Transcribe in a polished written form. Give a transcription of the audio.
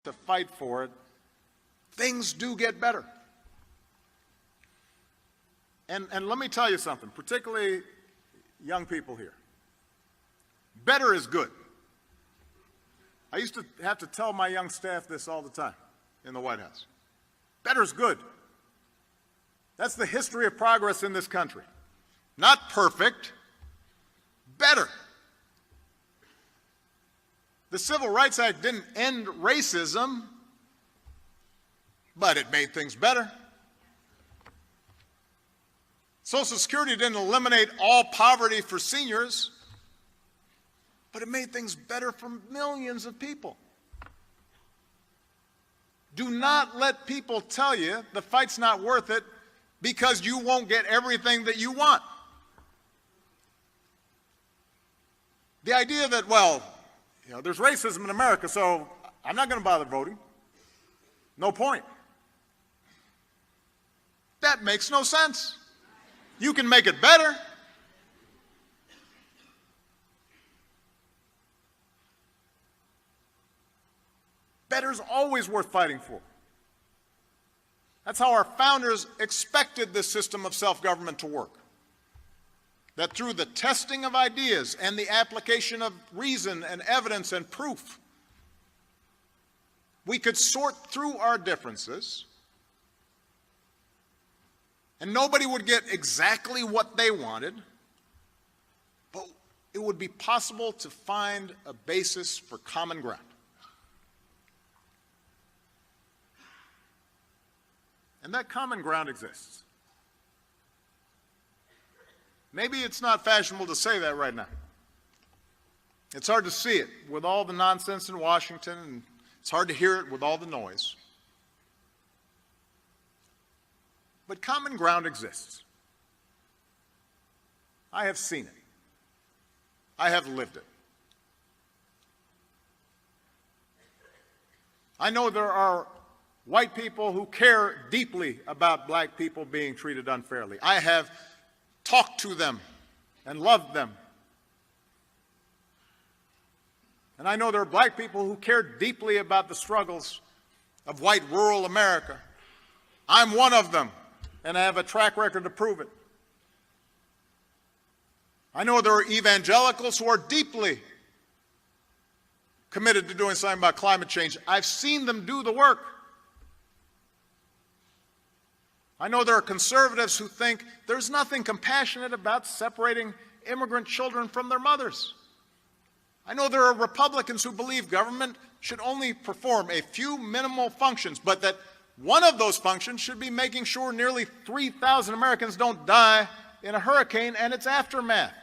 to fight for it, things do get better. And let me tell you something, particularly young people here. Better is good. I used to have to tell my young staff this all the time in the White House. Better is good. That's the history of progress in this country. Not perfect, better. The Civil Rights Act didn't end racism, but it made things better. Social Security didn't eliminate all poverty for seniors, but it made things better for millions of people. Do not let people tell you the fight's not worth it because you won't get everything that you want. The idea that, well, there's racism in America, so I'm not going to bother voting. No point. That makes no sense. You can make it better. Better's always worth fighting for. That's how our founders expected this system of self-government to work. That through the testing of ideas and the application of reason and evidence and proof, we could sort through our differences, and nobody would get exactly what they wanted, but it would be possible to find a basis for common ground. And that common ground exists. Maybe it's not fashionable to say that right now. It's hard to see it with all the nonsense in Washington, and it's hard to hear it with all the noise. But common ground exists. I have seen it. I have lived it. I know there are white people who care deeply about black people being treated unfairly. I have talked to them and loved them. And I know there are black people who care deeply about the struggles of white rural America. I'm one of them, and I have a track record to prove it. I know there are evangelicals who are deeply committed to doing something about climate change. I've seen them do the work. I know there are conservatives who think there's nothing compassionate about separating immigrant children from their mothers. I know there are Republicans who believe government should only perform a few minimal functions, but that one of those functions should be making sure nearly 3,000 Americans don't die in a hurricane and its aftermath.